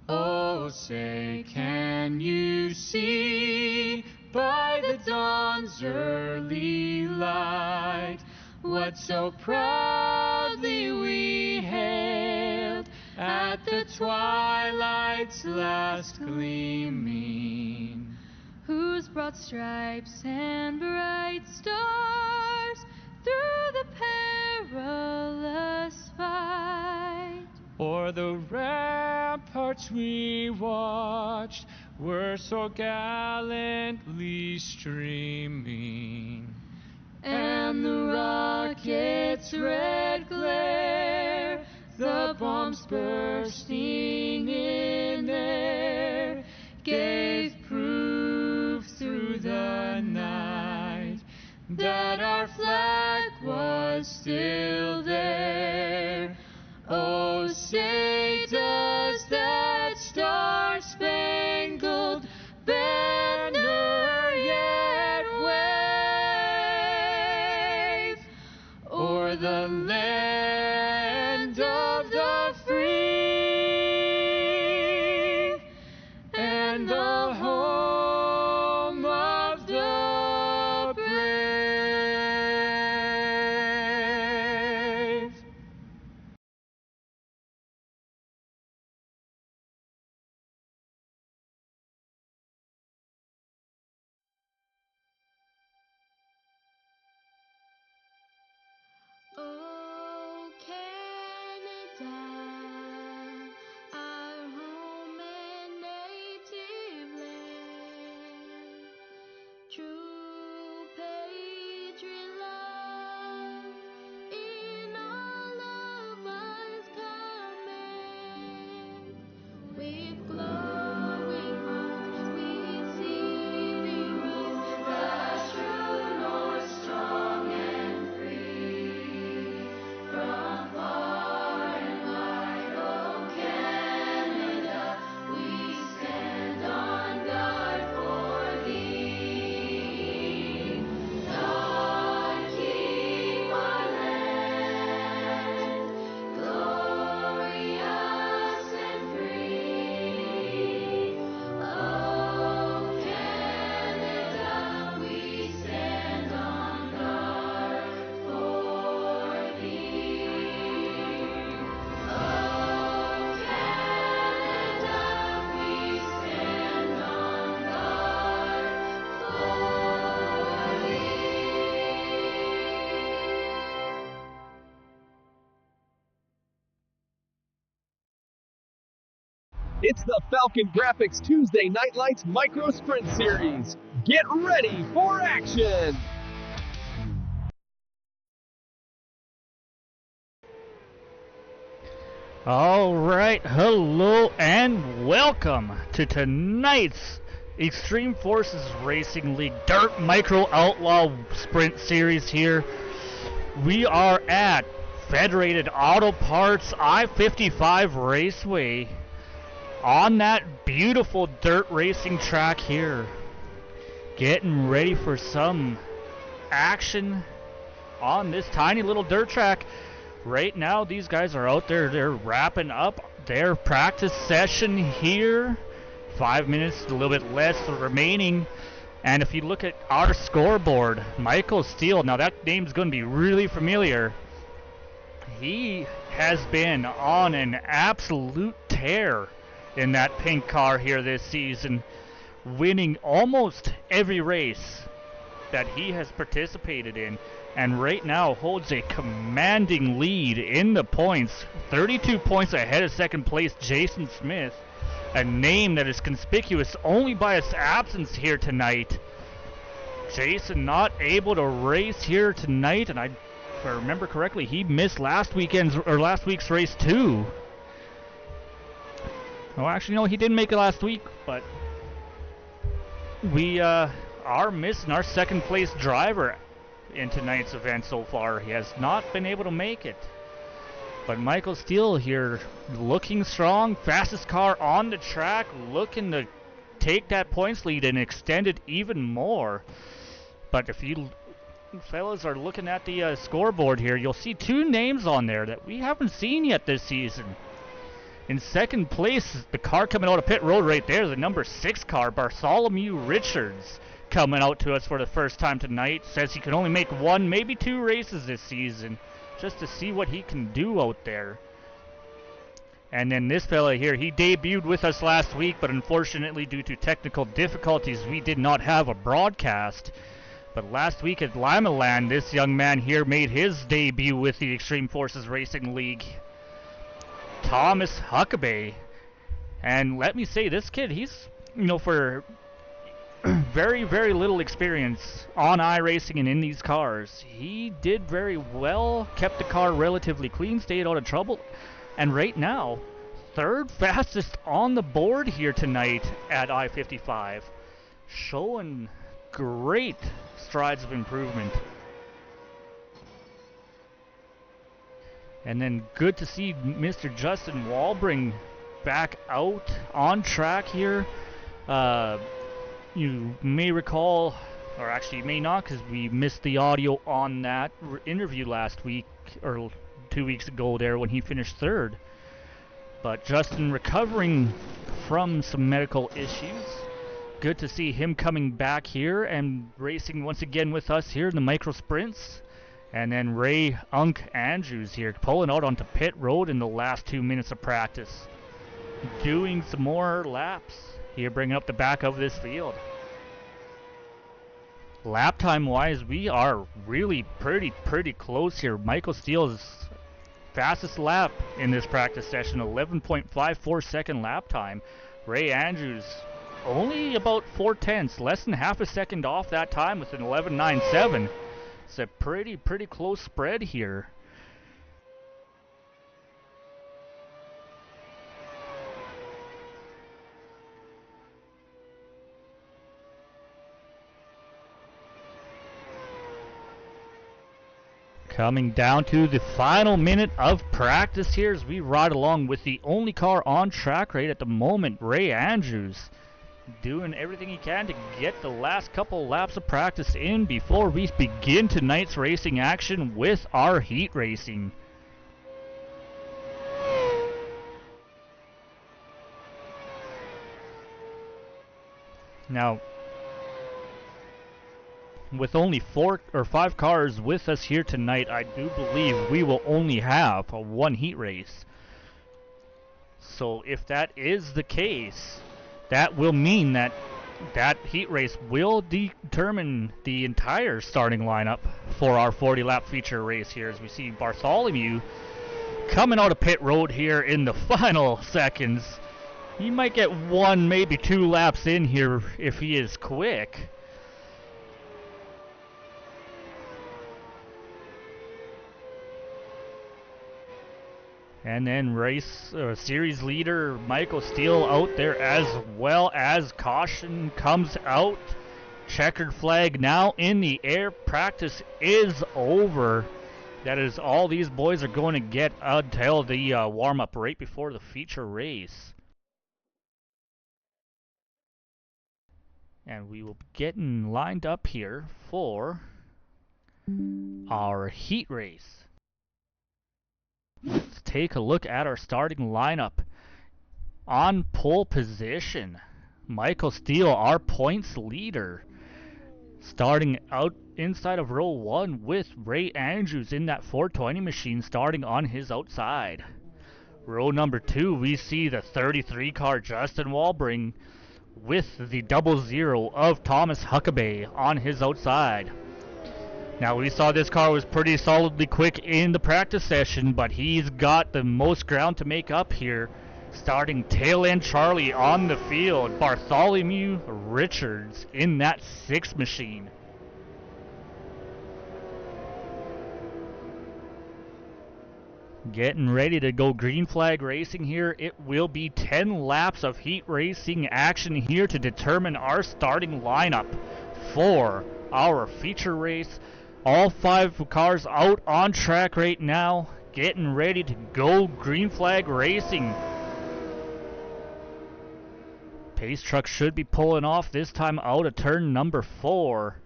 Oh, say, can you see by the dawn's early light what so proudly we hailed at the twilight's last gleaming, whose broad stripes and bright stars through the perilous fight o'er the ramparts we watched were so gallantly streaming, and the rocket's red glare, the bombs bursting in air, gave proof through the night that our flag was still there. Oh, say, does that star-spangled the land of the free and the home of the brave. Oh, Canada, our home and native land, true patriot love in all of us command. With glowing hearts we see thee rise, the true north strong and free. From far and wide, oh Canada, we stand on guard for thee. God keep our land glorious and free. Oh Canada, we stand on guard for thee. Oh Canada, we stand on guard for thee. It's the Falcon Graphics Tuesday Night Lights Micro Sprint Series. Get ready for action! All right, hello and welcome to tonight's Extreme Forces Racing League Dirt Micro Outlaw Sprint Series here. We are at Federated Auto Parts I-55 Raceway on that beautiful dirt racing track here. Getting ready for some action on this tiny little dirt track. Right now, these guys are out there. They're wrapping up their practice session here. 5 minutes, a little bit less remaining. And if you look at our scoreboard, Michael Steele, now that name's going to be really familiar. He has been on an absolute tear in that pink car here this season, winning almost every race that he has participated in, and right now holds a commanding lead in the points, 32 points ahead of second place Jason Smith, a name that is conspicuous only by its absence here tonight. Jason not able to race here tonight, and if I remember correctly, he missed last week's race too. Oh, actually, no, he didn't make it last week, but we are missing our second place driver in tonight's event so far. He has not been able to make it. But Michael Steele here looking strong, fastest car on the track, looking to take that points lead and extend it even more. But if you fellas are looking at the scoreboard here, you'll see two names on there that we haven't seen yet this season. In second place, the car coming out of pit road right there, the number 6 car, Bartholomew Richards, coming out to us for the first time tonight. Says he can only make 1, maybe 2 races this season, just to see what he can do out there. And then this fella here, he debuted with us last week, but unfortunately due to technical difficulties, we did not have a broadcast. But last week at Limaland, this young man here made his debut with the Extreme Forces Racing League, Thomas Huckabee. And let me say, this kid, he's, for very, very little experience on iRacing and in these cars, he did very well, kept the car relatively clean, stayed out of trouble, and right now, 3rd fastest on the board here tonight at I-55, showing great strides of improvement. And then good to see Mr. Justin Walbring back out on track here. You may recall or actually you may not, because we missed the audio on that interview last week, or 2 weeks ago there when he finished third. But Justin recovering from some medical issues. Good to see him coming back here and racing once again with us here in the micro sprints. And then Ray Unk Andrews here pulling out onto pit road in the last 2 minutes of practice. Doing some more laps here, bringing up the back of this field. Lap time wise, we are really pretty close here. Michael Steele's fastest lap in this practice session, 11.54 second lap time. Ray Andrews only about 4/10, less than half a second off that time with an 11.97. It's a pretty close spread here. Coming down to the final minute of practice here as we ride along with the only car on track right at the moment, Ray Andrews, doing everything he can to get the last couple laps of practice in before we begin tonight's racing action with our heat racing. Now, with only 4 or 5 cars with us here tonight, I do believe we will only have a 1 heat race. So if that is the case, that will mean that that heat race will determine the entire starting lineup for our 40-lap feature race here, as we see Bartholomew coming out of pit road here in the final seconds. He might get 1, maybe 2 laps in here if he is quick. And then series leader Michael Steele out there as well, as caution comes out. Checkered flag now in the air. Practice is over. That is all these boys are going to get until the warm-up right before the feature race. And we will be getting lined up here for our heat race. Let's take a look at our starting lineup. On pole position, Michael Steele, our points leader, starting out inside of row 1 with Ray Andrews in that 420 machine starting on his outside. Row number 2, we see the 33 car Justin Walbring with the 00 of Thomas Huckabee on his outside. Now, we saw this car was pretty solidly quick in the practice session, but he's got the most ground to make up here. Starting tail end Charlie on the field, Bartholomew Richards in that 6 machine. Getting ready to go green flag racing here. It will be 10 laps of heat racing action here to determine our starting lineup for our feature race. All 5 cars out on track right now, getting ready to go green flag racing. Pace truck should be pulling off this time out of turn number 4.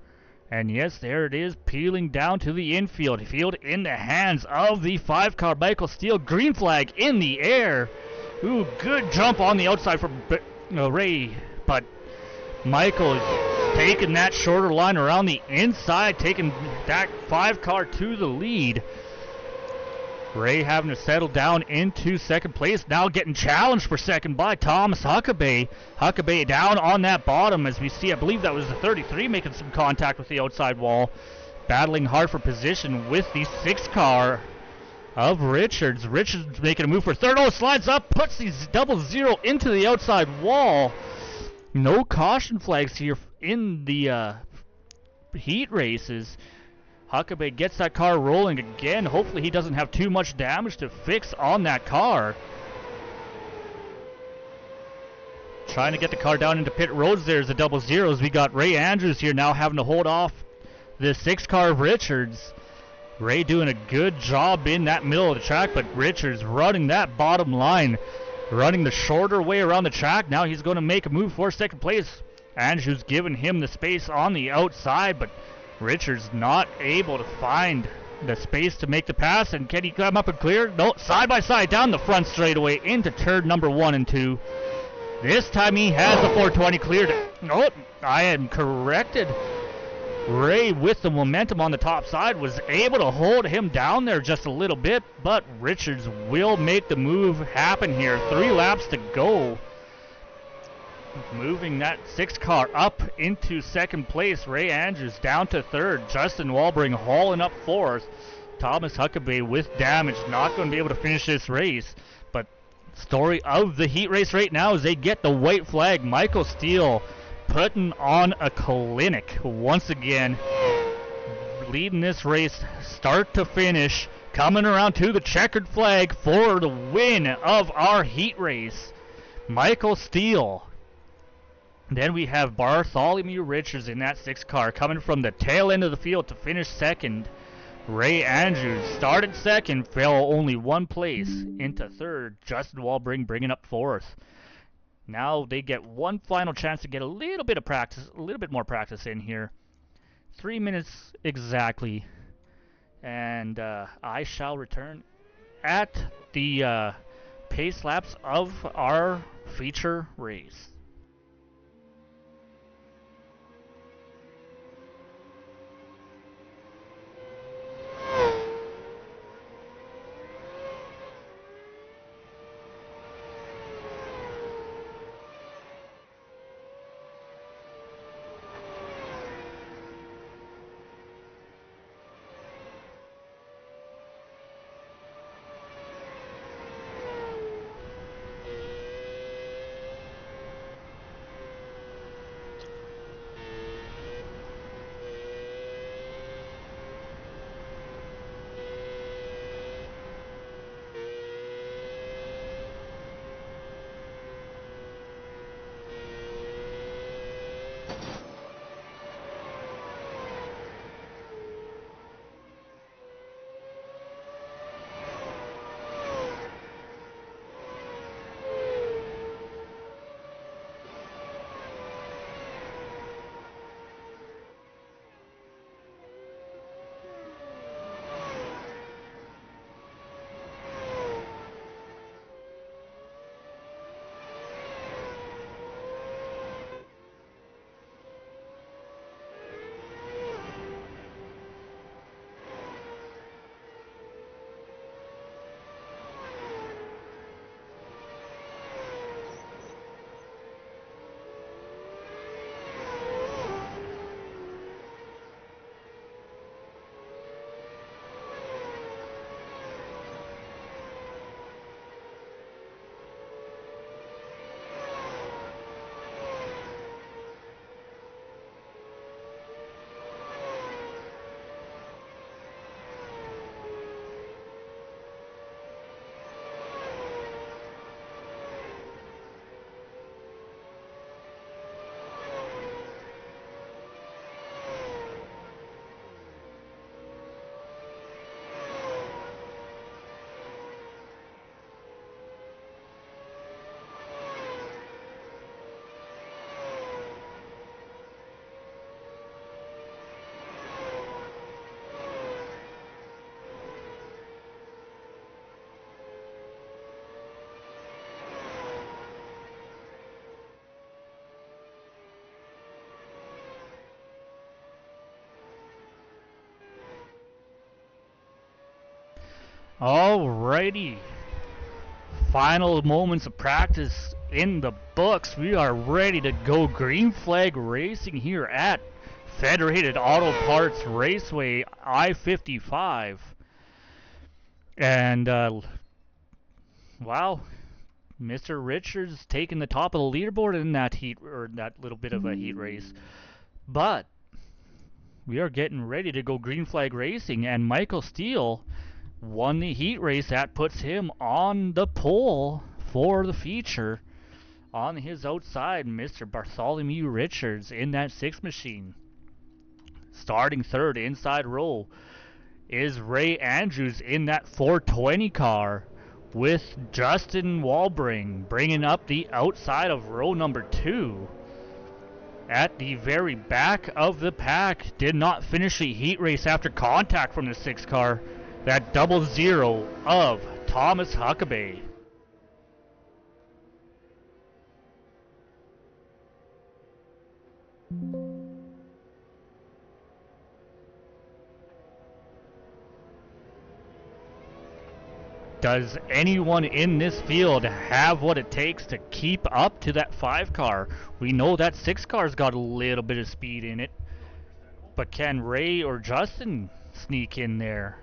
And yes, there it is, peeling down to the infield. Field in the hands of the 5 car Michael Steele. Green flag in the air. Ooh, good jump on the outside from Ray, but Michael is taking that shorter line around the inside, taking that 5 car to the lead. Ray having to settle down into second place, now getting challenged for second by Thomas Huckabee. Huckabee down on that bottom as we see, I believe that was the 33 making some contact with the outside wall. Battling hard for position with the 6 car of Richards. Richards making a move for third. Oh, slides up, puts the 00 into the outside wall. No caution flags here in the heat races. Huckabee gets that car rolling again. Hopefully he doesn't have too much damage to fix on that car. Trying to get the car down into pit roads. There's the 00s. We got Ray Andrews here now having to hold off the 6 car of Richards. Ray doing a good job in that middle of the track, but Richards running that bottom line, running the shorter way around the track. Now he's going to make a move for second place. Andrews giving him the space on the outside, but Richards not able to find the space to make the pass. And can he come up and clear? No, side by side down the front straightaway into turn number 1 and 2. This time he has the 420 cleared. Oh, I am corrected. Ray, with the momentum on the top side, was able to hold him down there just a little bit, but Richards will make the move happen here. 3 laps to go. Moving that 6 car up into second place. Ray Andrews down to third. Justin Walbring hauling up fourth. Thomas Huckabee with damage, not going to be able to finish this race. But story of the heat race right now is they get the white flag. Michael Steele putting on a clinic once again, leading this race start to finish, coming around to the checkered flag for the win of our heat race. Michael Steele. Then we have Bartholomew Richards in that 6 car coming from the tail end of the field to finish second. Ray Andrews started second, fell only 1 place into third. Justin Walbring bringing up fourth. Now they get one final chance to get a little bit of practice, a little bit more practice in here. 3 minutes exactly. And I shall return at the pace laps of our feature race. Alrighty. Final moments of practice in the books. We are ready to go green flag racing here at Federated Auto Parts Raceway I-55. And, wow, Mr. Richards taking the top of the leaderboard in that heat, or that little bit of a heat race. But we are getting ready to go green flag racing, and Michael Steele won the heat race. That puts him on the pole for the feature. On his outside, Mr. Bartholomew Richards in that 6 machine. Starting third inside row is Ray Andrews in that 420 car, with Justin Walbring bringing up the outside of row number 2. at the very back of the pack. Did not finish the heat race after contact from the 6 car. That 00 of Thomas Huckabee. Does anyone in this field have what it takes to keep up to that 5 car? We know that 6 car's got a little bit of speed in it, but can Ray or Justin sneak in there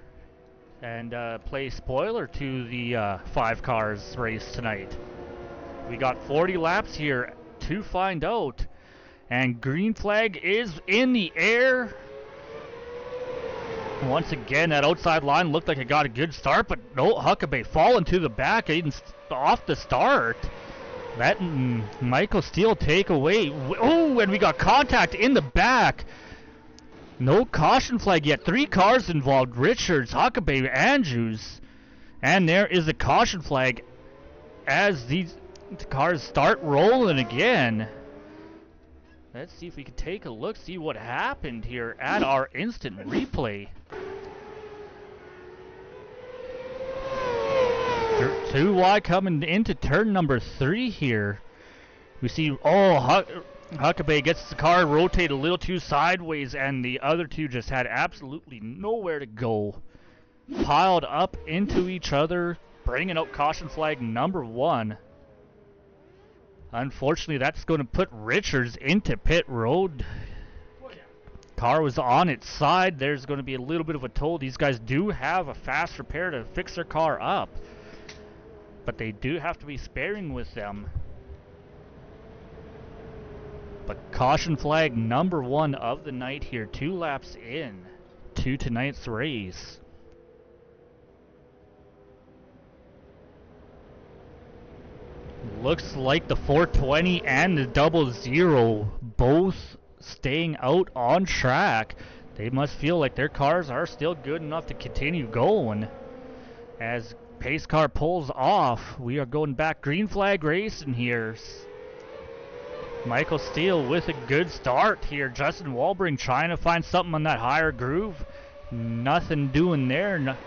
and play spoiler to the 5 cars race tonight? We got 40 laps here to find out, and green flag is in the air. Once again, that outside line looked like it got a good start, but no, Huckabee falling to the back off the start. That Michael Steele takeaway. Oh, and we got contact in the back. No caution flag yet. 3 cars involved. Richards, Huckabee, Andrews. And there is a caution flag as these cars start rolling again. Let's see if we can take a look, see what happened here at our instant replay. 2 wide coming into turn number 3 here. We see, Huckabee gets the car rotated a little too sideways, and the other 2 just had absolutely nowhere to go. Piled up into each other, bringing out caution flag number 1. Unfortunately, that's going to put Richards into pit road. Car was on its side. There's going to be a little bit of a toll. These guys do have a fast repair to fix their car up, but they do have to be sparing with them. But caution flag number 1 of the night here. 2 laps in to tonight's race. Looks like the 420 and the 00 both staying out on track. They must feel like their cars are still good enough to continue going. As pace car pulls off, we are going back green flag racing here. Michael Steele with a good start here. Justin Walbring trying to find something on that higher groove. Nothing doing there.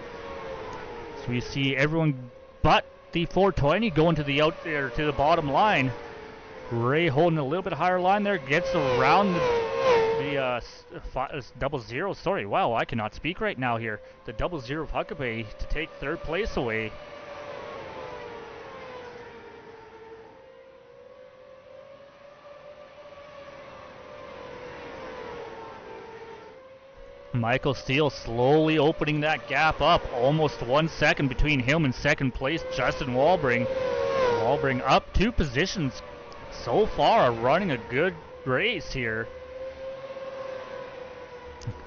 So we see everyone but the 420 going to the out there to the bottom line. Ray holding a little bit higher line there, gets around the 00. Sorry, wow, I cannot speak right now here. The 00 of Huckabee to take 3rd place away. Michael Steele slowly opening that gap up. Almost 1 second between him and 2nd place, Justin Walbring. Walbring up 2 positions so far, running a good race here.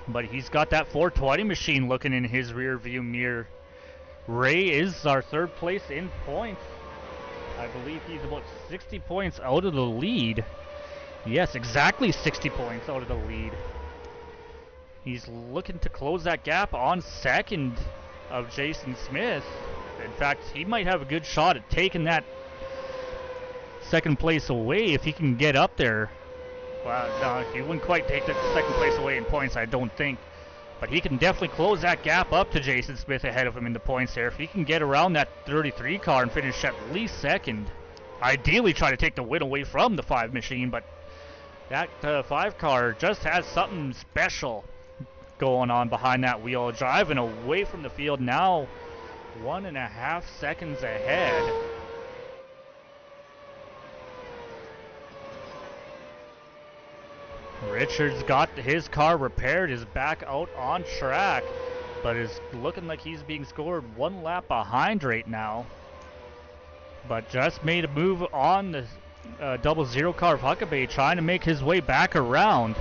But he's got that 420 machine looking in his rear view mirror. Ray is our 3rd place in points. I believe he's about 60 points out of the lead. Yes, exactly 60 points out of the lead. He's looking to close that gap on 2nd of Jason Smith. In fact, he might have a good shot at taking that 2nd place away if he can get up there. Well, no, he wouldn't quite take the 2nd place away in points, I don't think. But he can definitely close that gap up to Jason Smith ahead of him in the points there. If he can get around that 33 car and finish at least 2nd. Ideally try to take the win away from the 5 machine, but that 5 car just has something special going on behind that wheel. Driving away from the field now, 1.5 seconds ahead. Richards got his car repaired, is back out on track, but is looking like he's being scored 1 lap behind right now. But just made a move on the 00 car of Huckabee, trying to make his way back around.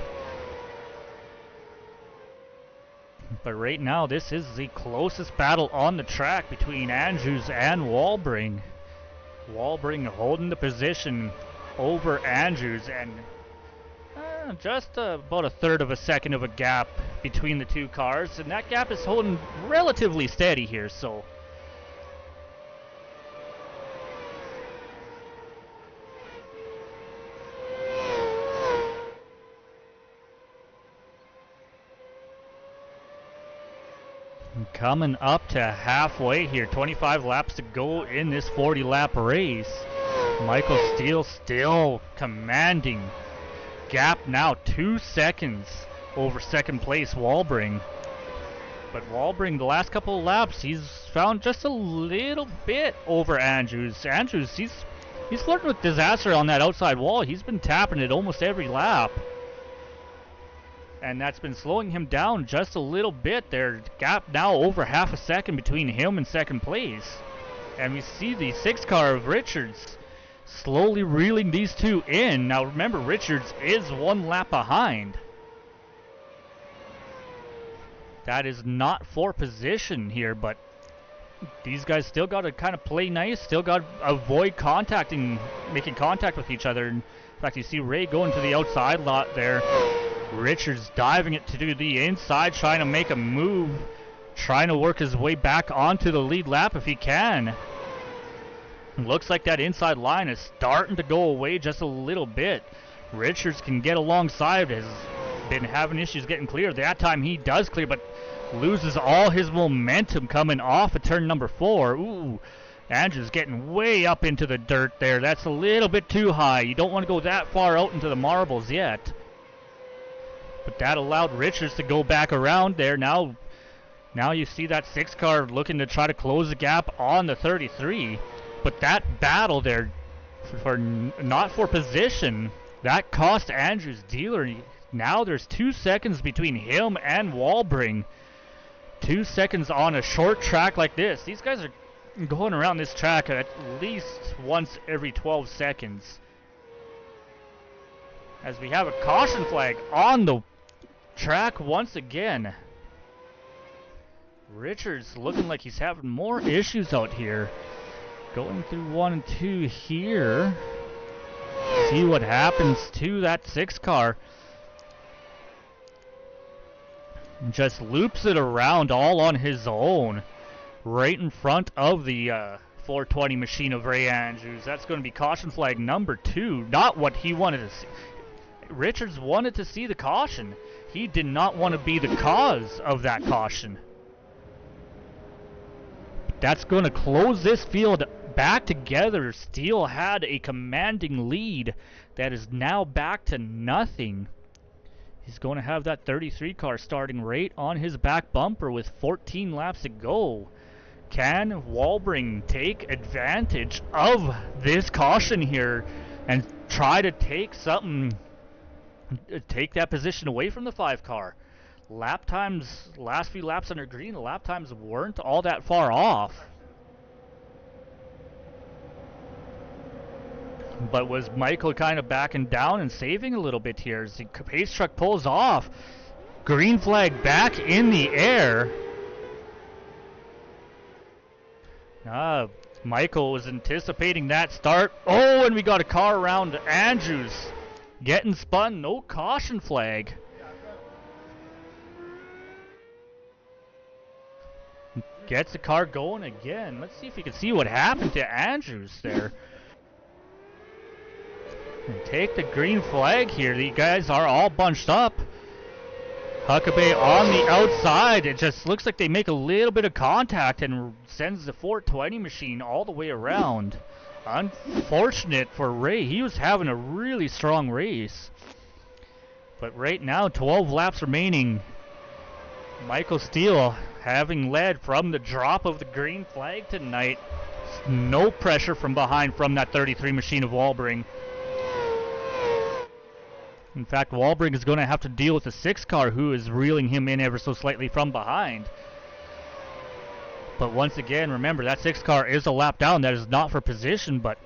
But right now, this is the closest battle on the track between Andrews and Walbring. Walbring holding the position over Andrews, and just about 1/3 of a second of a gap between the 2 cars, and that gap is holding relatively steady here, so Coming up to halfway here, 25 laps to go in this 40-lap race. Michael Steele still commanding. Gap now 2 seconds over second place Walbring. But Walbring, the last couple of laps, he's found just a little bit over Andrews. Andrews, he's flirting with disaster on that outside wall. He's been tapping it almost every lap. And that's been slowing him down just a little bit there. Gap now over half a second between him and second place. And we see the 6 car of Richards slowly reeling these two in. Now remember, Richards is 1 lap behind. That is not for position here, but these guys still got to kind of play nice, still got to avoid making contact with each other. In fact, you see Ray going to the outside lot there. Richards diving it to the inside, trying to make a move, trying to work his way back onto the lead lap if he can. Looks like that inside line is starting to go away just a little bit. Richards can get alongside, has been having issues getting clear. That time he does clear, but loses all his momentum coming off of turn number 4. Ooh, Andrews getting way up into the dirt there. That's a little bit too high. You don't want to go that far out into the marbles yet. But that allowed Richards to go back around there. Now you see that 6 car looking to try to close the gap on the 33. But that battle there, not for position, that cost Andrews dealer. Now there's 2 seconds between him and Walbring. 2 seconds on a short track like this. These guys are going around this track at least once every 12 seconds. As we have a caution flag on the track once again. Richards looking like he's having more issues out here. Going through 1 and 2 here. See what happens to that 6 car. Just loops it around all on his own. Right in front of the 420 machine of Ray Andrews. That's going to be caution flag number 2. Not what he wanted to see. Richards wanted to see the caution. He did not want to be the cause of that caution. That's going to close this field back together. Steele had a commanding lead that is now back to nothing. He's going to have that 33 car starting right on his back bumper with 14 laps to go. Can Walbring take advantage of this caution here and try to take that position away from the 5 car? Lap times, last few laps under green, the lap times weren't all that far off. But was Michael kind of backing down and saving a little bit here as the pace truck pulls off? Green flag back in the air. Michael was anticipating that start. Oh, and we got a car around Andrews. Getting spun, no caution flag. Gets the car going again. Let's see if we can see what happened to Andrews there. And take the green flag here. The guys are all bunched up. Huckabee on the outside. It just looks like they make a little bit of contact and sends the 420 machine all the way around. Unfortunate for Ray. He was having a really strong race. But right now, 12 laps remaining. Michael Steele having led from the drop of the green flag tonight. No pressure from behind from that 33 machine of Walbring. In fact, Walbring is going to have to deal with the 6 car who is reeling him in ever so slightly from behind. But once again, remember, that 6 car is a lap down. That is not for position, but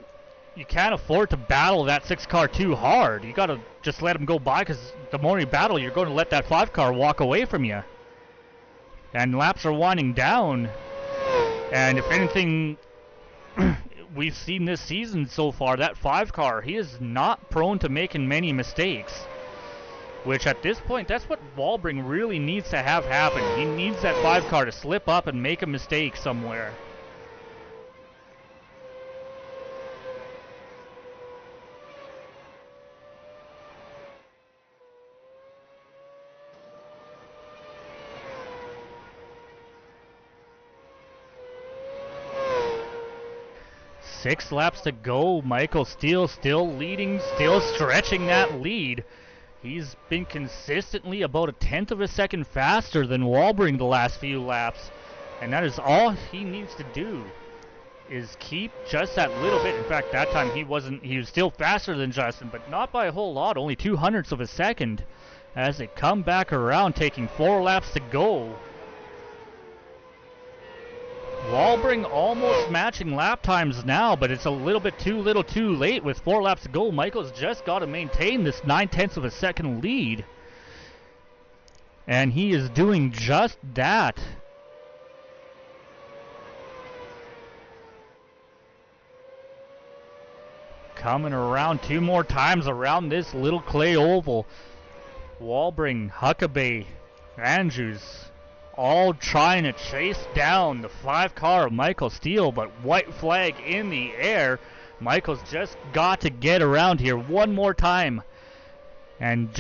you can't afford to battle that 6 car too hard. You got to just let him go by, because the more you battle, you're going to let that 5 car walk away from you. And laps are winding down. And if anything we've seen this season so far, that 5 car, he is not prone to making many mistakes. Which at this point, that's what Walbring really needs to have happen. He needs that 5 car to slip up and make a mistake somewhere. 6 laps to go. Michael Steele still leading, still stretching that lead. He's been consistently about a 1/10 of a second faster than Walbring the last few laps. And that is all he needs to do, is keep just that little bit. In fact, that time he was still faster than Justin, but not by a whole lot, only 0.02 of a second as they come back around, taking 4 laps to go. Walbring almost matching lap times now, but it's a little bit too little too late with 4 laps to go. Michael's just got to maintain this 0.9 of a second lead. And he is doing just that. Coming around 2 more times around this little clay oval. Walbring, Huckabee, Andrews, all trying to chase down the 5 car of Michael Steele, but white flag in the air. Michael's just got to get around here one more time. And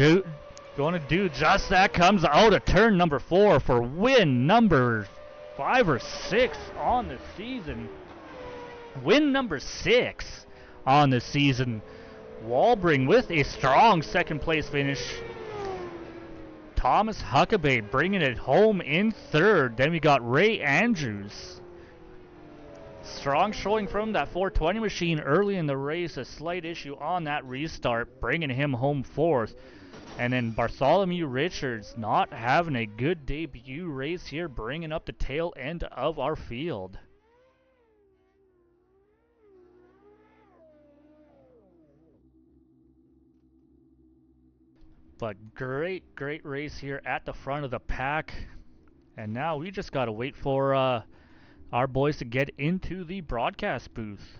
going to do just that. Comes out of turn number 4 for win number 5 or 6 on the season. Win number 6 on the season. Walbring with a strong second place finish. Thomas Huckabee bringing it home in 3rd. Then we got Ray Andrews. Strong showing from that 420 machine early in the race. A slight issue on that restart, bringing him home 4th. And then Bartholomew Richards not having a good debut race here, bringing up the tail end of our field. But great race here at the front of the pack. And now we just got to wait for our boys to get into the broadcast booth.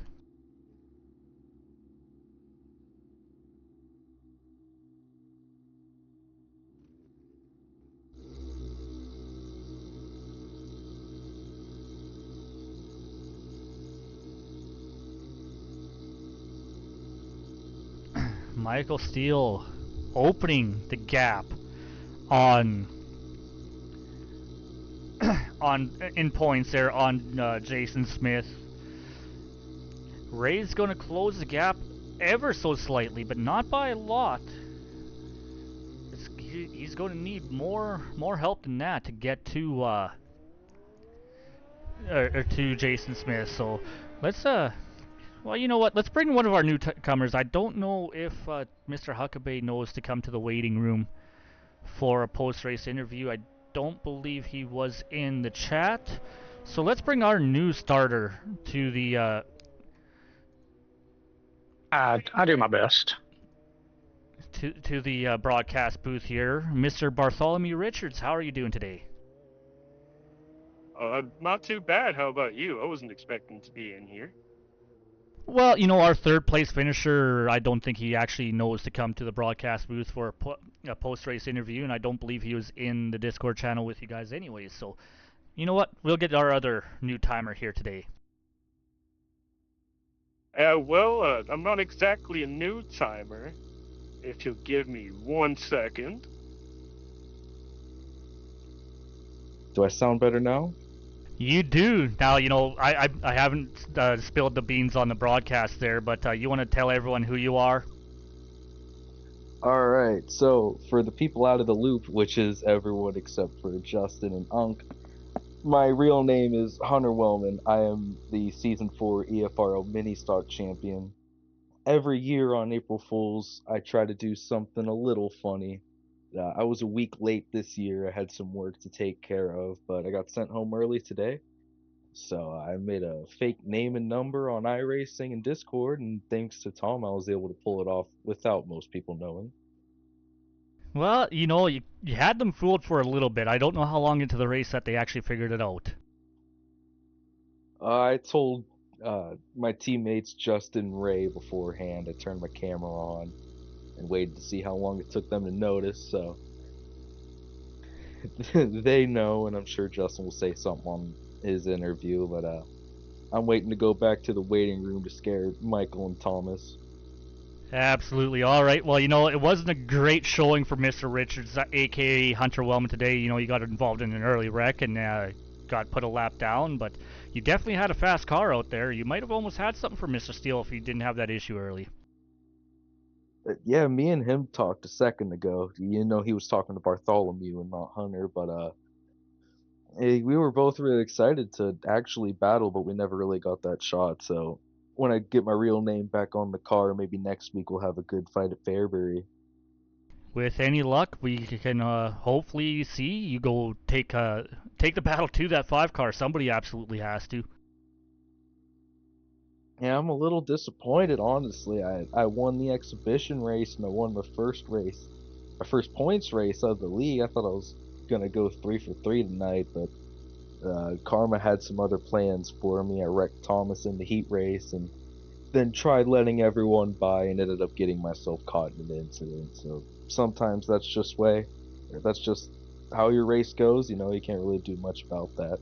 Michael Steele opening the gap on in points there on Jason Smith. Ray's going to close the gap ever so slightly, but not by a lot. He's going to need more help than that to get to Jason Smith. So let's well, you know what? Let's bring one of our newcomers. I don't know if Mr. Huckabee knows to come to the waiting room for a post-race interview. I don't believe he was in the chat. So let's bring our new starter to the... I do my best. To the broadcast booth here. Mr. Bartholomew Richards, how are you doing today? Not too bad. How about you? I wasn't expecting to be in here. Well, you know, our 3rd place finisher, I don't think he actually knows to come to the broadcast booth for a post-race interview, and I don't believe he was in the Discord channel with you guys anyways. So, you know what? We'll get our other new timer here today. Well, I'm not exactly a new timer. If you'll give me 1 second. Do I sound better now? You do. Now, you know, I haven't spilled the beans on the broadcast there, but you want to tell everyone who you are? Alright, so for the people out of the loop, which is everyone except for Justin and Unk, my real name is Hunter Wellman. I am the Season 4 EFRL Mini Stock Champion. Every year on April Fools, I try to do something a little funny. I was a week late this year. I had some work to take care of, but I got sent home early today. So I made a fake name and number on iRacing and Discord, and thanks to Tom, I was able to pull it off without most people knowing. Well, you know, you had them fooled for a little bit. I don't know how long into the race that they actually figured it out. I told my teammates Justin and Ray beforehand. I turned my camera on and waited to see how long it took them to notice, so they know, and I'm sure Justin will say something on his interview, but I'm waiting to go back to the waiting room to scare Michael and Thomas. Absolutely. All right. Well, you know, it wasn't a great showing for Mr. Richards, a.k.a. Hunter Wellman today. You know, he got involved in an early wreck, and got put a lap down, but you definitely had a fast car out there. You might have almost had something for Mr. Steele if you didn't have that issue early. Yeah, me and him talked a second ago. You know, he was talking to Bartholomew and not Hunter, but we were both really excited to actually battle, but we never really got that shot. So when I get my real name back on the car, maybe next week we'll have a good fight at Fairbury. With any luck, we can hopefully see you go take the battle to that 5 car. Somebody absolutely has to. Yeah, I'm a little disappointed, honestly. I won the exhibition race and I won my first points race of the league. I thought I was gonna go 3 for 3 tonight, but Karma had some other plans for me. I wrecked Thomas in the heat race and then tried letting everyone by and ended up getting myself caught in an incident. So sometimes that's just how your race goes. You know, you can't really do much about that.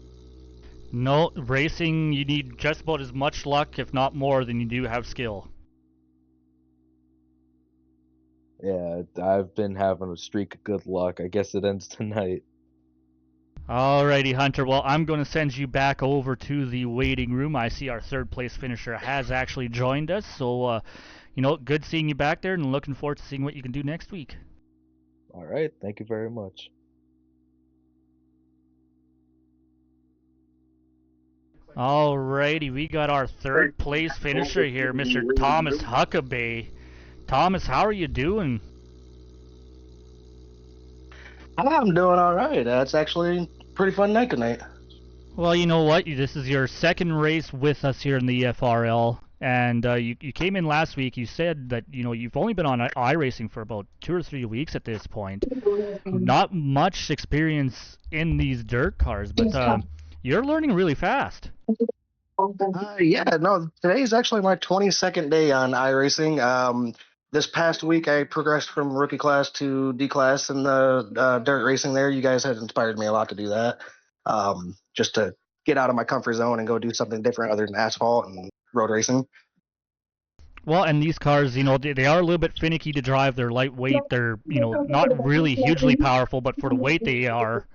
No, racing, you need just about as much luck, if not more, than you do have skill. Yeah, I've been having a streak of good luck. I guess it ends tonight. Alrighty, Hunter. Well, I'm going to send you back over to the waiting room. I see our 3rd place finisher has actually joined us. So, good seeing you back there and looking forward to seeing what you can do next week. All right. Thank you very much. Alrighty, we got our 3rd place finisher here, Mr. Thomas Huckabee. Thomas, how are you doing? I'm doing all right. It's actually a pretty fun night tonight. Well, you know what? This is your 2nd race with us here in the EFRL, and you came in last week. You said that you've only been on iRacing for about 2 or 3 weeks at this point. Not much experience in these dirt cars, but you're learning really fast. Today's actually my 22nd day on iRacing. This past week, I progressed from rookie class to D class in the dirt racing there. You guys had inspired me a lot to do that, just to get out of my comfort zone and go do something different other than asphalt and road racing. Well, and these cars, they are a little bit finicky to drive. They're lightweight. They're, not really hugely powerful, but for the weight, they are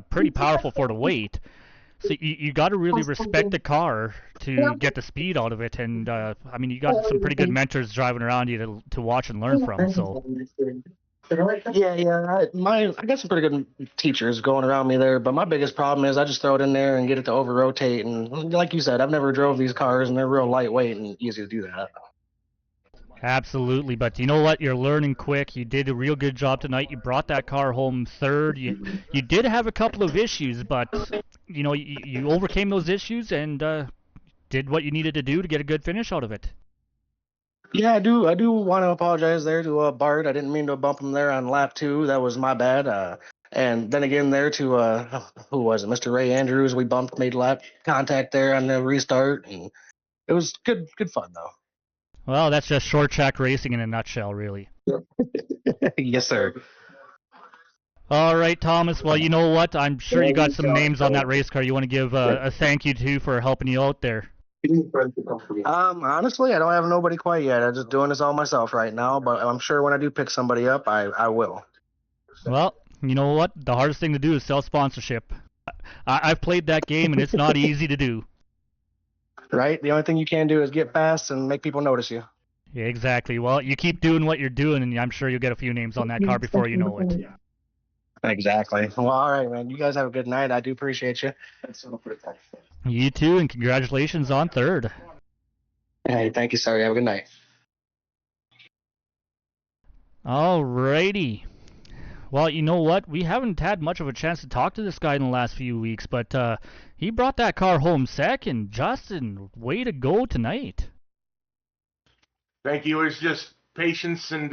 pretty powerful for the weight. So you got to really respect the car to get the speed out of it, and you got some pretty good mentors driving around you to watch and learn from. So I got some pretty good teachers going around me there, but my biggest problem is I just throw it in there and get it to over rotate. And like you said, I've never drove these cars, and they're real lightweight and easy to do that. Absolutely, but you know what? You're learning quick. You did a real good job tonight. You brought that car home 3rd. You did have a couple of issues, but you overcame those issues and did what you needed to do to get a good finish out of it. Yeah, I do want to apologize there to Bart. I didn't mean to bump him there on lap 2. That was my bad. And then again there to who was it? Mr. Ray Andrews. We made lap contact there on the restart, and it was good fun though. Well, that's just short track racing in a nutshell, really. Yes, sir. All right, Thomas. Well, you know what? I'm sure you got some names on that race car you want to give a thank you to for helping you out there. Honestly, I don't have nobody quite yet. I'm just doing this all myself right now, but I'm sure when I do pick somebody up, I will. Well, you know what? The hardest thing to do is sell sponsorship. I've played that game, and it's not easy to do. Right? The only thing you can do is get fast and make people notice you. Yeah, exactly. Well, you keep doing what you're doing, and I'm sure you'll get a few names on that car before you know it. Exactly. Well, all right, man. You guys have a good night. I do appreciate you. You too, and congratulations on 3rd. Hey, thank you, sir. Have a good night. Alrighty. Well, you know what? We haven't had much of a chance to talk to this guy in the last few weeks, but he brought that car home 2nd. Justin, way to go tonight. Thank you. It was just patience and,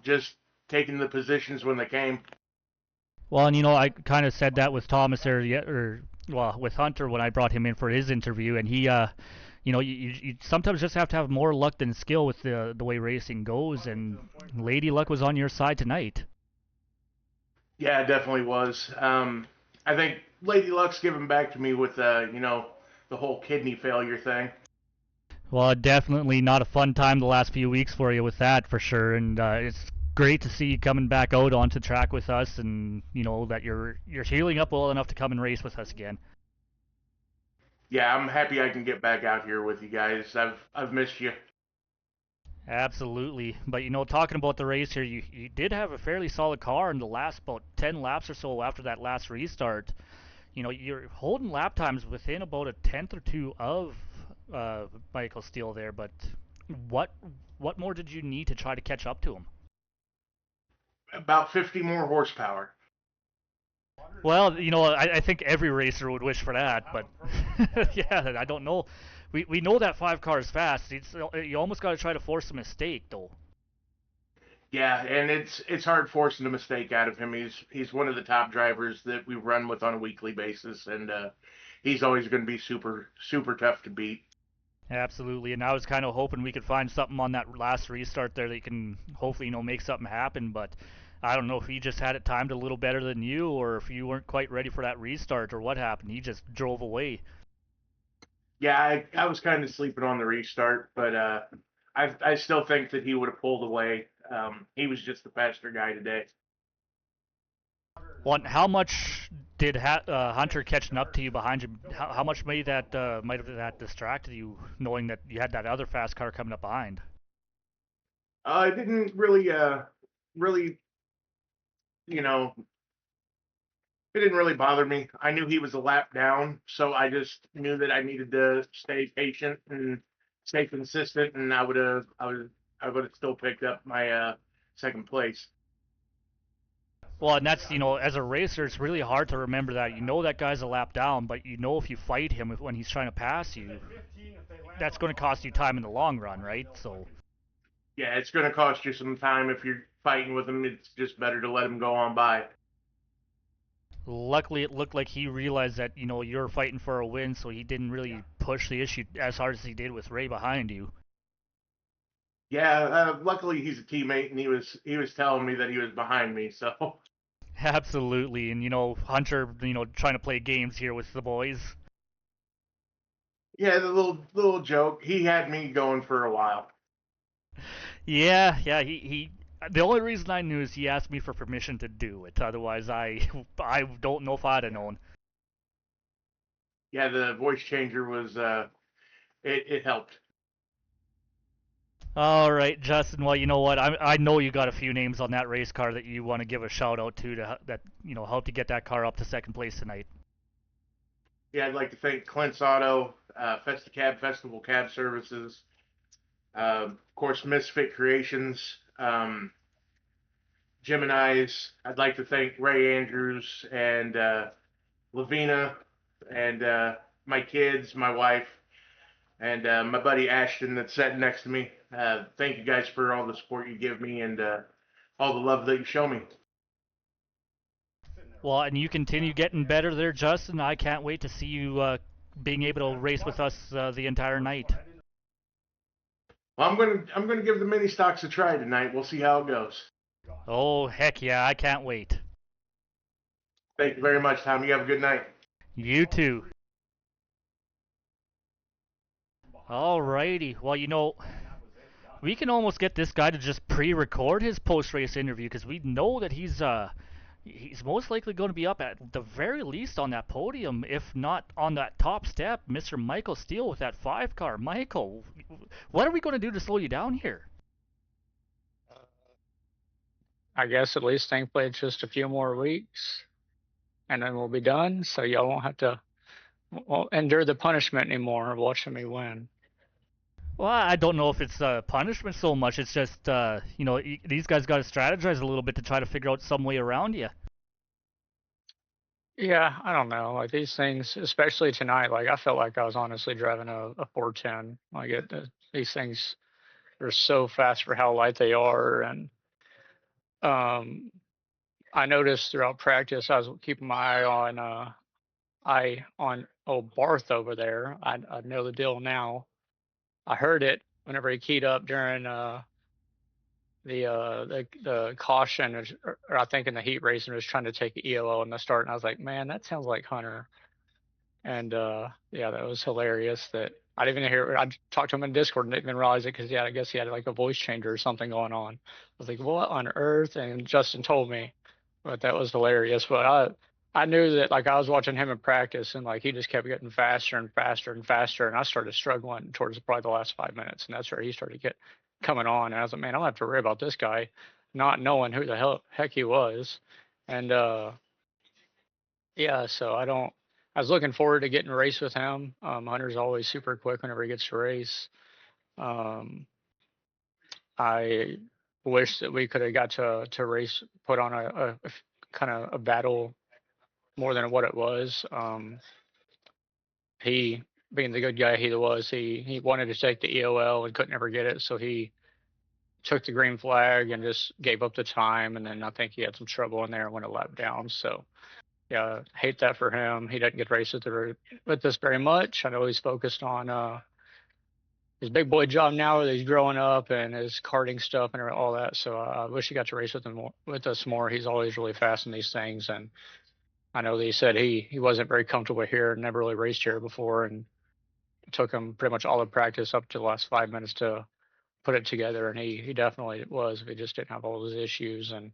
just taking the positions when they came. Well, and I kind of said that with Thomas with Hunter when I brought him in for his interview, and he, you sometimes just have to have more luck than skill with the way racing goes, and Lady Luck was on your side tonight. Yeah, it definitely was. I think Lady Luck's given back to me with, the whole kidney failure thing. Well, definitely not a fun time the last few weeks for you with that, for sure, and it's great to see you coming back out onto track with us, and that you're healing up well enough to come and race with us again. Yeah, I'm happy I can get back out here with you guys. I've missed you. Absolutely. But talking about the race here, you did have a fairly solid car in the last about 10 laps or so after that last restart. You're holding lap times within about a tenth or two of Michael Steele there, but what more did you need to try to catch up to him? About 50 more horsepower. Well, I think every racer would wish for that, but yeah, I don't know. We know that 5 car is fast. You almost got to try to force a mistake, though. Yeah, and it's hard forcing a mistake out of him. He's one of the top drivers that we run with on a weekly basis, and he's always going to be super tough to beat. Absolutely, and I was kind of hoping we could find something on that last restart there that can hopefully make something happen, but I don't know if he just had it timed a little better than you, or if you weren't quite ready for that restart, or what happened. He just drove away. Yeah, I was kind of sleeping on the restart, but I still think that he would have pulled away. He was just the faster guy today. Well, how much did Hunter catching up to you behind you? How much might have that distracted you, knowing that you had that other fast car coming up behind? It didn't really, it didn't really bother me. I knew he was a lap down, so I just knew that I needed to stay patient and stay consistent, and I would have still picked up my second place. Well, and that's, as a racer, it's really hard to remember that. That guy's a lap down, but if you fight him when he's trying to pass you, that's going to cost you time in the long run, right? So. Yeah, it's going to cost you some time if you're fighting with him. It's just better to let him go on by. Luckily, it looked like he realized that, you're fighting for a win, so he didn't really push the issue as hard as he did with Ray behind you. Yeah, luckily he's a teammate, and he was telling me that he was behind me, so. Absolutely, and Hunter, trying to play games here with the boys. Yeah, the little joke. He had me going for a while. Yeah, he the only reason I knew is he asked me for permission to do it. Otherwise, I don't know if I'd have known. Yeah, the voice changer was it helped. All right, Justin. Well, you know what? I know you got a few names on that race car that you want to give a shout out to that help you get that car up to second place tonight. Yeah, I'd like to thank Clint's Auto, Festicab Festival Cab Services, of course Misfit Creations, Gemini's. I'd like to thank Ray Andrews and Lavina, and my kids, my wife, and my buddy Ashton that's sitting next to me. Thank you guys for all the support you give me and all the love that you show me. Well, and you continue getting better there, Justin. I can't wait to see you being able to race with us the entire night. Well, I'm gonna give the mini stocks a try tonight. We'll see how it goes. Oh, heck yeah, I can't wait. Thank you very much, Tom. You have a good night. You too. Alrighty. Well, we can almost get this guy to just pre-record his post-race interview, because we know that he's most likely going to be up at the very least on that podium, if not on that top step. Mr. Michael Steele with that 5 car. Michael, what are we going to do to slow you down here? I guess at least thankfully it's just a few more weeks, and then we'll be done. So y'all won't have to endure the punishment anymore of watching me win. Well, I don't know if it's punishment so much. It's just, these guys got to strategize a little bit to try to figure out some way around you. Yeah, I don't know. Like these things, especially tonight, like I felt like I was honestly driving a 410. Like these things are so fast for how light they are, and I noticed throughout practice I was keeping my eye on old Barth over there. I know the deal now. I heard it whenever he keyed up during the caution, or I think in the heat race, and was trying to take the EOO in the start, and I was like, man, that sounds like Hunter. And yeah, that was hilarious that I didn't even hear. I talked to him in Discord and didn't even realize it because I guess he had like a voice changer or something going on. I was like, what on earth? And Justin told me, but that was hilarious. But I knew that like I was watching him in practice and like he just kept getting faster and faster and faster, and I started struggling towards probably the last 5 minutes, and that's where he started coming on. And I was like, man, I don't have to worry about this guy, not knowing who the heck he was, and yeah, so I don't. I was looking forward to getting a race with him. Hunter's always super quick whenever he gets to race. Um, I wish that we could have got to race, put on a kind of a battle more than what it was. He, being the good guy he was, he wanted to take the EOL and couldn't ever get it, so he took the green flag and just gave up the time. And then I think he had some trouble in there and went a lap down. So yeah, hate that for him. He doesn't get races with this very much. I know he's focused on his big boy job now that he's growing up and his karting stuff and all that. So I wish he got to race with us more. He's always really fast in these things, and I know that he said he wasn't very comfortable here, never really raced here before, and it took him pretty much all the practice up to the last 5 minutes to put it together, and he definitely was. He just didn't have all those issues, and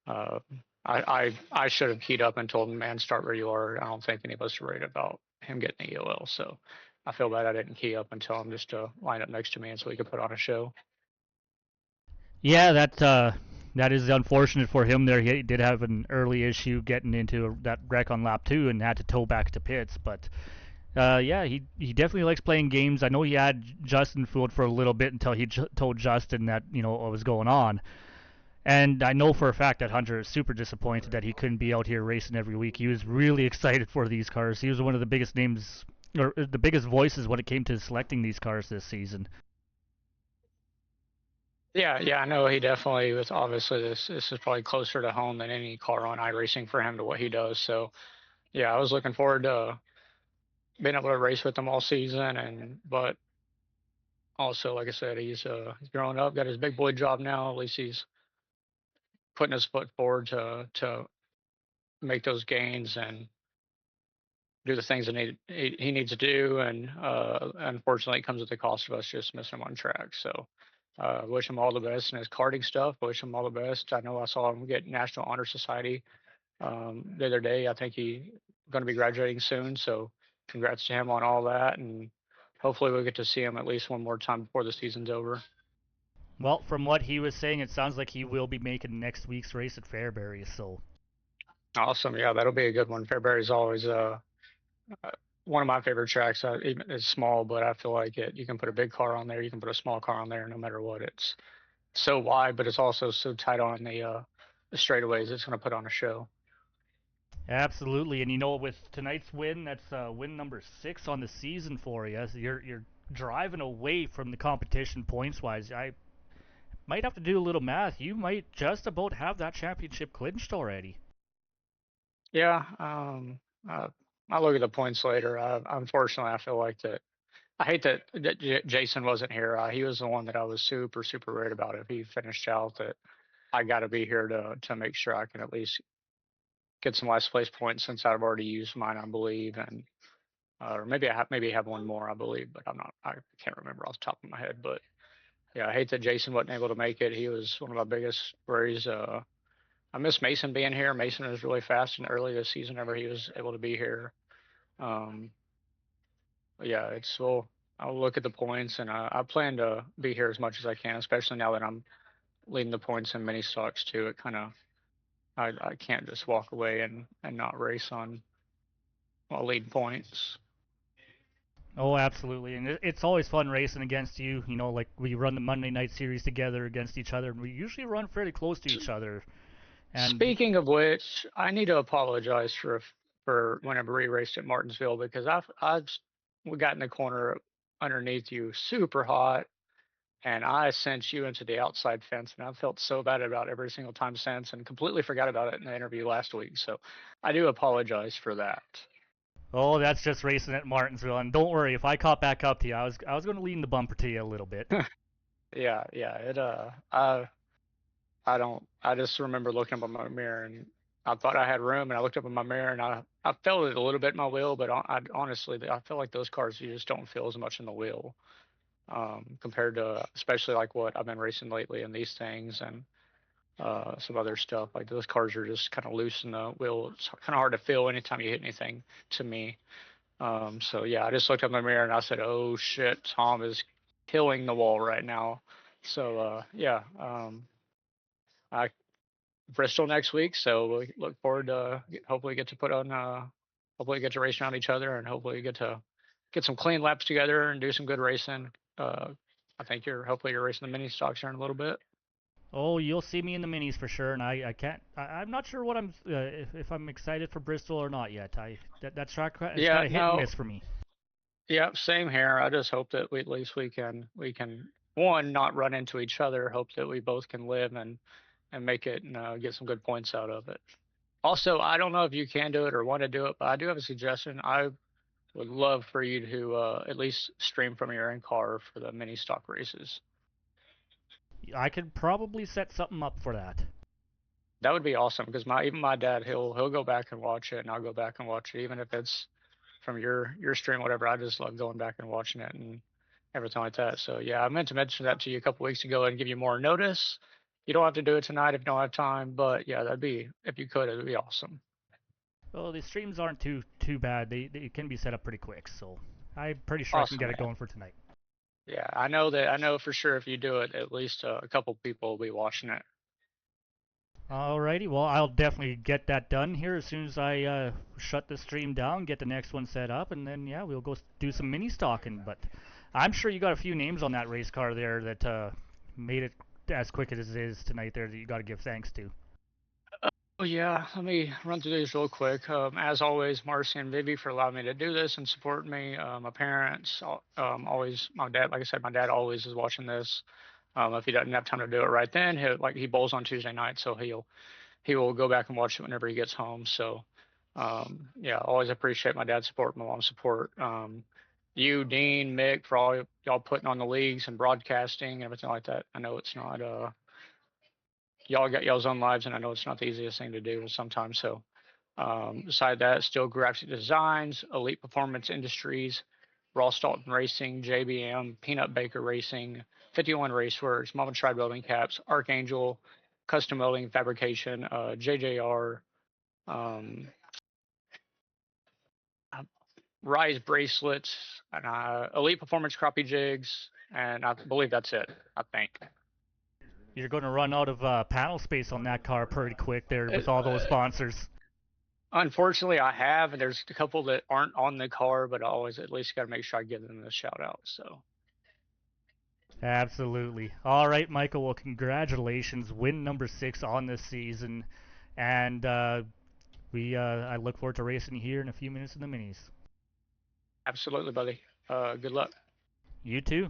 uh, I should have keyed up and told him, man, start where you are. I don't think any of us were worried about him getting the EOL, so I feel bad I didn't key up and tell him just to line up next to me and so he could put on a show. Yeah, that is unfortunate for him there. He did have an early issue getting into that wreck on lap 2 and had to tow back to pits, but yeah, he definitely likes playing games. I know he had Justin fooled for a little bit until he told Justin that, what was going on. And I know for a fact that Hunter is super disappointed that he couldn't be out here racing every week. He was really excited for these cars. He was one of the biggest names, or the biggest voices when it came to selecting these cars this season. Yeah, I know he definitely was. Obviously, this is probably closer to home than any car on iRacing for him to what he does. So yeah, I was looking forward to being able to race with him all season, but also, like I said, he's growing up, got his big boy job now. At least he's putting his foot forward to make those gains and do the things that he needs to do. And unfortunately, it comes at the cost of us just missing him on track. So wish him all the best in his karting stuff. Wish him all the best. I know I saw him get National Honor Society the other day. I think he's going to be graduating soon. So congrats to him on all that. And hopefully we'll get to see him at least one more time before the season's over. Well, from what he was saying, it sounds like he will be making next week's race at Fairbury. So Awesome. Yeah, that'll be a good one. Fairbury's always one of my favorite tracks. It's small, but I feel like you can put a big car on there, you can put a small car on there, no matter what. It's so wide, but it's also so tight on the straightaways. It's going to put on a show. absolutely, and with tonight's win, that's win number 6 on the season for you. So you're driving away from the competition points wise. I might have to do a little math. You might just about have that championship clinched already. Yeah, I'll look at the points later. Unfortunately, I feel like that. I hate that Jason wasn't here. He was the one that I was super, super worried about. If he finished out, that I got to be here to make sure I can at least get some last place points since I've already used mine, I believe, and or maybe I have one more, I believe, but I can't remember off the top of my head. But yeah, I hate that Jason wasn't able to make it. He was one of my biggest worries. I miss Mason being here. Mason was really fast and early this season whenever he was able to be here. Um, yeah, I'll look at the points, and I plan to be here as much as I can, especially now that I'm leading the points in mini stocks too. It kind of I can't just walk away and not race on while lead points. Oh, absolutely, and it's always fun racing against you. Like we run the Monday night series together against each other, and we usually run fairly close to each other. And Speaking of which, I need to apologize for whenever we raced at Martinsville because we got in the corner underneath you super hot, and I sent you into the outside fence, and I felt so bad about every single time since, and completely forgot about it in the interview last week. So I do apologize for that. oh, that's just racing at Martinsville. And don't worry, if I caught back up to you, I was going to lean the bumper to you a little bit. Yeah. I just remember looking up in my mirror and I thought I had room, and I looked up in my mirror, and I felt it a little bit in my wheel, but honestly, I feel like those cars you just don't feel as much in the wheel, compared to especially like what I've been racing lately in these things and some other stuff. Like those cars are just kind of loose in the wheel. It's kind of hard to feel anytime you hit anything to me. So yeah, I just looked up in my mirror and I said, "Oh shit, Tom is killing the wall right now." So yeah, I Bristol next week, so we look forward to hopefully get to put on hopefully get to race around each other and hopefully get to get some clean laps together and do some good racing. I think hopefully you're racing the mini stocks here in a little bit. Oh, you'll see me in the minis for sure, and I can't. I'm not sure what I'm if I'm excited for Bristol or not yet. That track is Yeah, kind of hit and no, miss for me. yeah, same here. I just hope that at least we can one not run into each other. Hope that we both can live and make it and get some good points out of it. Also, I don't know if you can do it or want to do it, but I do have a suggestion. I would love for you to at least stream from your own car for the mini stock races. I could probably set something up for that. That would be awesome because even my dad he'll go back and watch it, and I'll go back and watch it, even if it's from your stream, whatever. I just love going back and watching it and everything like that. So yeah, I meant to mention that to you a couple weeks ago and give you more notice. You don't have to do it tonight if you don't have time, but yeah, that'd be if you could, it'd be awesome. Well, the streams aren't too bad. They can be set up pretty quick, so I'm pretty sure I can Awesome, get it man. going for tonight. Yeah, I know for sure if you do it, at least a couple people will be watching it. Alrighty, well, I'll definitely get that done here as soon as I shut the stream down, get the next one set up, and then, yeah, we'll go do some mini stocking. But I'm sure you got a few names on that race car there that made it as quick as it is tonight there that you got to give thanks to. Oh yeah, let me run through these real quick. As always, Marcy and Vivi for allowing me to do this and support me. My parents, always, my dad, like I said, my dad always is watching this. If he doesn't have time to do it right then, he bowls on Tuesday night, so he will go back and watch it whenever he gets home. So, yeah, always appreciate my dad's support, my mom's support. You, Dean, Mick, for all y'all putting on the leagues and broadcasting and everything like that. I know it's not y'all got y'all's own lives, and I know it's not the easiest thing to do sometimes. So, beside that, still Graphix Designs, Elite Performance Industries, Ross Dalton Racing, JBM, Peanut Baker Racing, 51 Raceworks, Mama Tried Welding Caps, Archangel, Custom Welding Fabrication, JJR, um, Rise Bracelets, and Elite Performance Crappie Jigs, and I believe that's it, I think. You're going to run out of panel space on that car pretty quick there with all those sponsors. Unfortunately, I have, and there's a couple that aren't on the car, but I always at least got to make sure I give them a shout out. So. Absolutely. All right, Michael. Well, congratulations, win number 6 on this season, and I look forward to racing you here in a few minutes in the minis. Absolutely, buddy. Good luck. You too.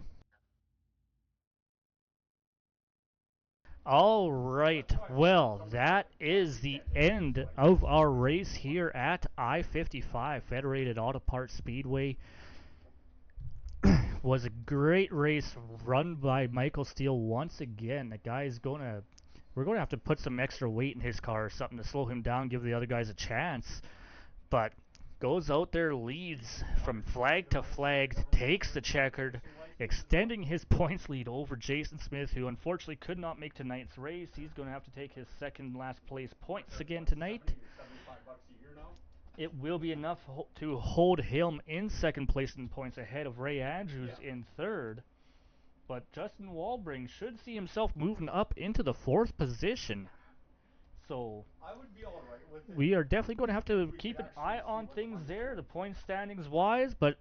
All right, well, that is the end of our race here at I-55 Federated Auto Parts Speedway. Was a great race run by Michael Steele once again. The guy's we're going to have to put some extra weight in his car or something to slow him down, give the other guys a chance. But goes out there, leads from flag to flag, takes the checkered, extending his points lead over Jason Smith, who unfortunately could not make tonight's race. He's going to have to take his second last place points again tonight. It will be enough to hold him in second place in points ahead of Ray Andrews in third. But Justin Walbring should see himself moving up into the 4th position. So we are definitely going to have to keep an eye on things there, the point standings wise, but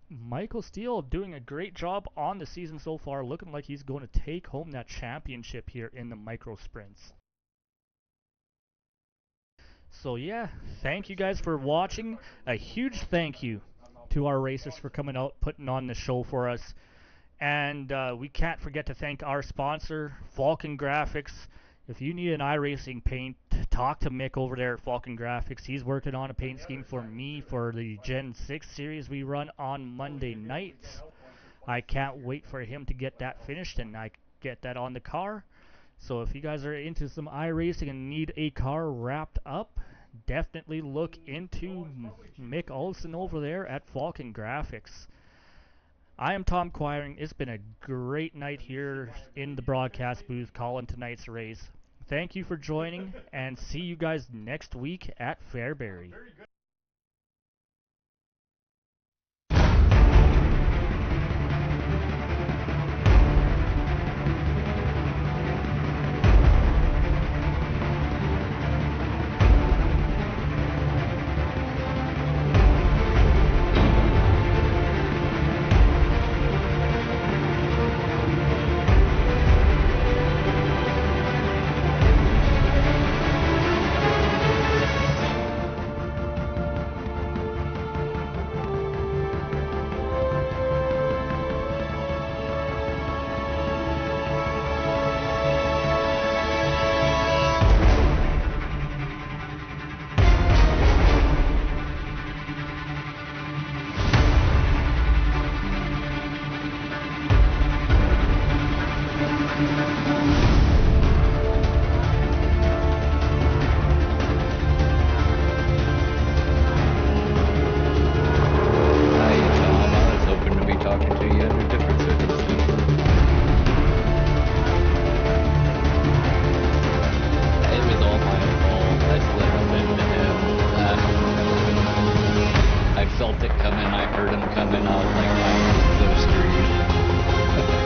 Michael Steele doing a great job on the season so far, looking like he's going to take home that championship here in the micro sprints. So yeah, thank you guys for watching. A huge thank you to our racers for coming out, putting on the show for us. And we can't forget to thank our sponsor, Falcon Graphics. If you need an iRacing paint, talk to Mick over there at Falcon Graphics. He's working on a paint scheme for me for the Gen 6 series we run on Monday nights. I can't wait for him to get that finished and I get that on the car. So if you guys are into some iRacing and need a car wrapped up, definitely look into Mick Olson over there at Falcon Graphics. I am Tom Quiring. It's been a great night here in the broadcast booth calling tonight's race. Thank you for joining, and see you guys next week at Fairbury. Felt it coming, I heard him coming, I was like, wow, so screwed.